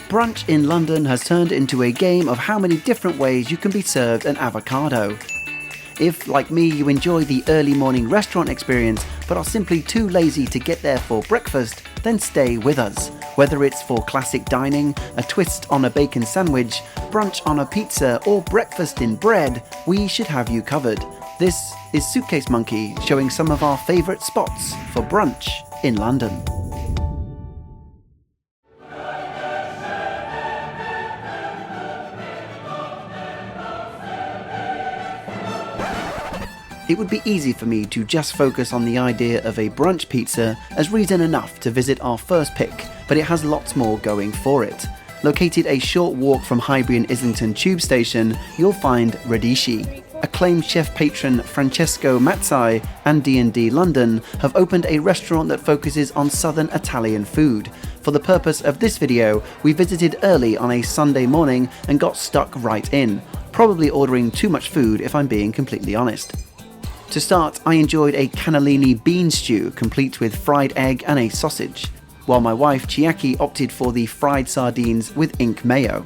Brunch in London has turned into a game of how many different ways you can be served an avocado. If, like me, you enjoy the early morning restaurant experience but are simply too lazy to get there for breakfast, then stay with us. Whether it's for classic dining, a twist on a bacon sandwich, brunch on a pizza, or breakfast in bread, we should have you covered. This is Suitcase Monkey, showing some of our favourite spots for brunch in London. It would be easy for me to just focus on the idea of a brunch pizza as reason enough to visit our first pick, but it has lots more going for it. Located a short walk from Highbury and Islington tube station, you'll find RADICI. Acclaimed chef patron Francesco Mazzai and D&D London have opened a restaurant that focuses on southern Italian food. For the purpose of this video, we visited early on a Sunday morning and got stuck right in, probably ordering too much food if I'm being completely honest. To start, I enjoyed a cannellini bean stew complete with fried egg and a sausage, while my wife Chiaki opted for the fried sardines with ink mayo.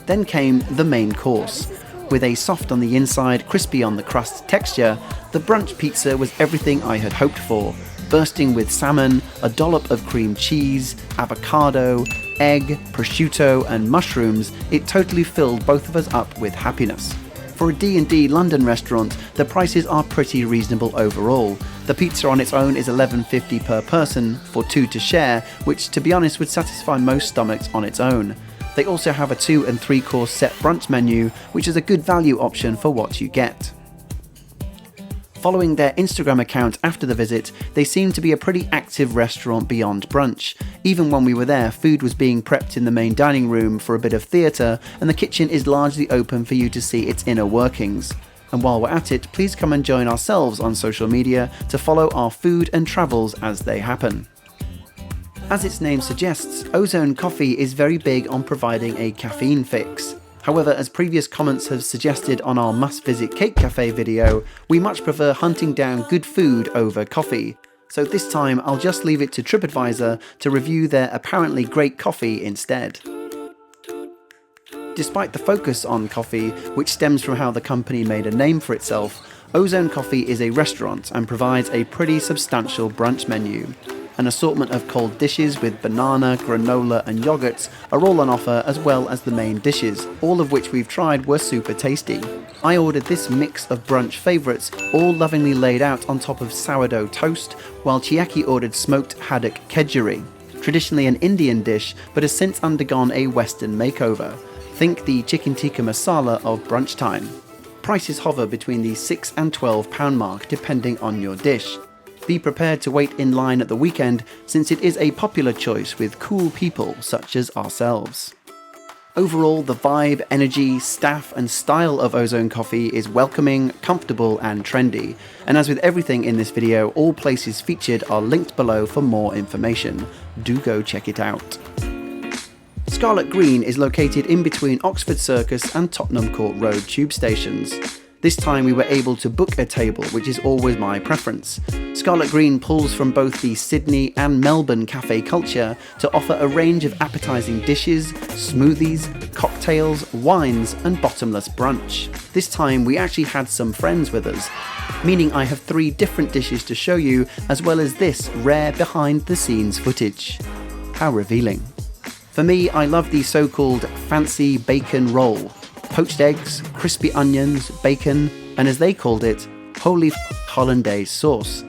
Then came the main course. With a soft on the inside, crispy on the crust texture, the brunch pizza was everything I had hoped for, bursting with salmon, a dollop of cream cheese, avocado, egg, prosciutto and mushrooms. It totally filled both of us up with happiness. For a D&D London restaurant, the prices are pretty reasonable overall. The pizza on its own is $11.50 per person for two to share, which to be honest would satisfy most stomachs on its own. They also have a 2 and 3 course set brunch menu, which is a good value option for what you get. Following their Instagram account after the visit, they seemed to be a pretty active restaurant beyond brunch. Even when we were there, food was being prepped in the main dining room for a bit of theatre, and the kitchen is largely open for you to see its inner workings. And while we're at it, please come and join ourselves on social media to follow our food and travels as they happen. As its name suggests, Ozone Coffee is very big on providing a caffeine fix. However, as previous comments have suggested on our must-visit Cake Cafe video, we much prefer hunting down good food over coffee. So this time I'll just leave it to TripAdvisor to review their apparently great coffee instead. Despite the focus on coffee, which stems from how the company made a name for itself, Ozone Coffee is a restaurant and provides a pretty substantial brunch menu. An assortment of cold dishes with banana, granola and yogurts are all on offer, as well as the main dishes, all of which we've tried were super tasty. I ordered this mix of brunch favourites, all lovingly laid out on top of sourdough toast, while Chiaki ordered smoked haddock kedgeree, traditionally an Indian dish but has since undergone a Western makeover. Think the chicken tikka masala of brunch time. Prices hover between the £6 and £12 mark depending on your dish. Be prepared to wait in line at the weekend, since it is a popular choice with cool people such as ourselves. Overall, the vibe, energy, staff and style of Ozone Coffee is welcoming, comfortable and trendy. And as with everything in this video, all places featured are linked below for more information. Do go check it out. Scarlett Green is located in between Oxford Circus and Tottenham Court Road tube stations. This time we were able to book a table, which is always my preference. Scarlett Green pulls from both the Sydney and Melbourne cafe culture to offer a range of appetising dishes, smoothies, cocktails, wines and bottomless brunch. This time we actually had some friends with us, meaning I have 3 different dishes to show you, as well as this rare behind the scenes footage. How revealing. For me, I love the so-called fancy bacon roll. Poached eggs, crispy onions, bacon, and as they called it, holy hollandaise sauce.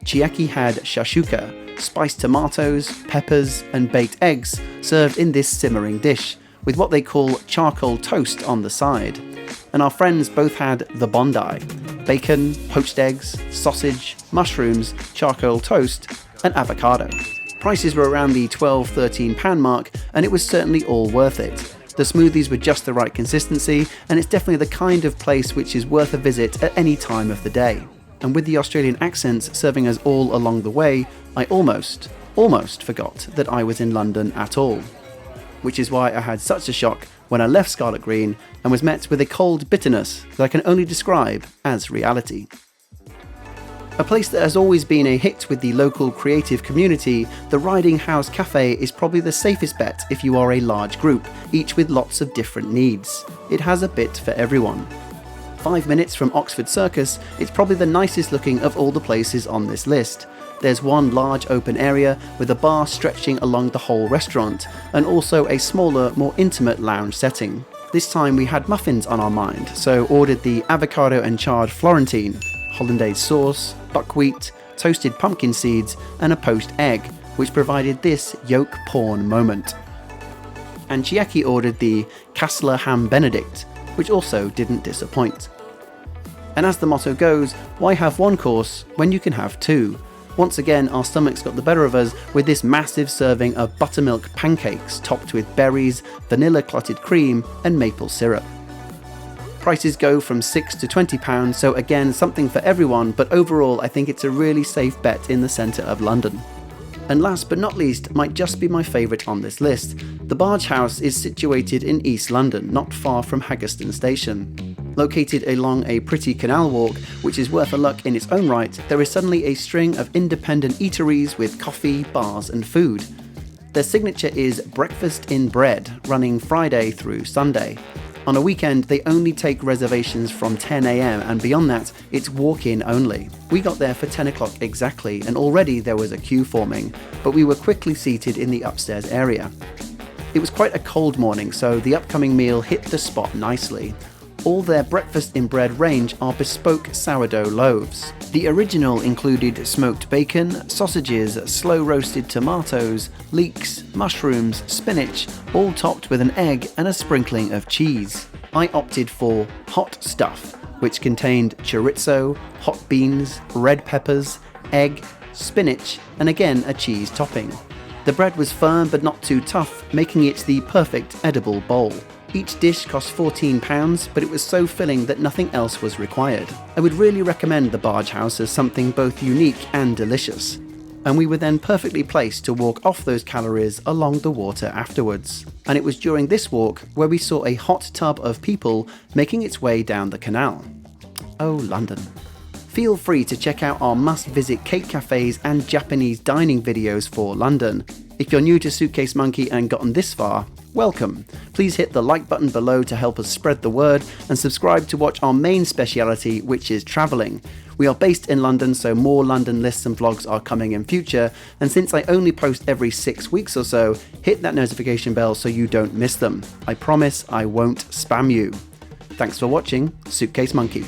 Chiaki had shashuka, spiced tomatoes, peppers, and baked eggs served in this simmering dish, with what they call charcoal toast on the side. And our friends both had the Bondi, bacon, poached eggs, sausage, mushrooms, charcoal toast, and avocado. Prices were around the £12–13 mark, and it was certainly all worth it. The smoothies were just the right consistency, and it's definitely the kind of place which is worth a visit at any time of the day. And with the Australian accents serving us all along the way, I almost forgot that I was in London at all. Which is why I had such a shock when I left Scarlett Green and was met with a cold bitterness that I can only describe as reality. A place that has always been a hit with the local creative community, the Riding House Cafe is probably the safest bet if you are a large group, each with lots of different needs. It has a bit for everyone. 5 minutes from Oxford Circus, it's probably the nicest looking of all the places on this list. There's one large open area with a bar stretching along the whole restaurant, and also a smaller, more intimate lounge setting. This time we had muffins on our mind, so ordered the avocado and charred Florentine, hollandaise sauce, buckwheat, toasted pumpkin seeds, and a poached egg, which provided this yolk porn moment. And Chiaki ordered the Kassler Ham Benedict, which also didn't disappoint. And as the motto goes, why have one course when you can have two? Once again, our stomachs got the better of us with this massive serving of buttermilk pancakes topped with berries, vanilla clotted cream, and maple syrup. Prices go from £6 to £20, so again, something for everyone, but overall, I think it's a really safe bet in the centre of London. And last but not least, might just be my favourite on this list. The Barge House is situated in East London, not far from Haggerston station. Located along a pretty canal walk, which is worth a look in its own right, there is suddenly a string of independent eateries with coffee, bars and food. Their signature is breakfast in bread, running Friday through Sunday. On a weekend, they only take reservations from 10 AM and beyond that, it's walk-in only. We got there for 10 o'clock exactly and already there was a queue forming, but we were quickly seated in the upstairs area. It was quite a cold morning, so the upcoming meal hit the spot nicely. All their breakfast in bread range are bespoke sourdough loaves. The original included smoked bacon, sausages, slow roasted tomatoes, leeks, mushrooms, spinach, all topped with an egg and a sprinkling of cheese. I opted for hot stuff, which contained chorizo, hot beans, red peppers, egg, spinach, and again a cheese topping. The bread was firm but not too tough, making it the perfect edible bowl. Each dish cost £14, but it was so filling that nothing else was required. I would really recommend the Barge House as something both unique and delicious. And we were then perfectly placed to walk off those calories along the water afterwards. And it was during this walk where we saw a hot tub of people making its way down the canal. Oh, London. Feel free to check out our must-visit cake cafes and Japanese dining videos for London. If you're new to Suitcase Monkey and gotten this far, welcome. Please hit the like button below to help us spread the word and subscribe to watch our main speciality, which is travelling. We are based in London, so more London lists and vlogs are coming in future, and since I only post every 6 weeks or so, hit that notification bell so you don't miss them. I promise I won't spam you. Thanks for watching Suitcase Monkey.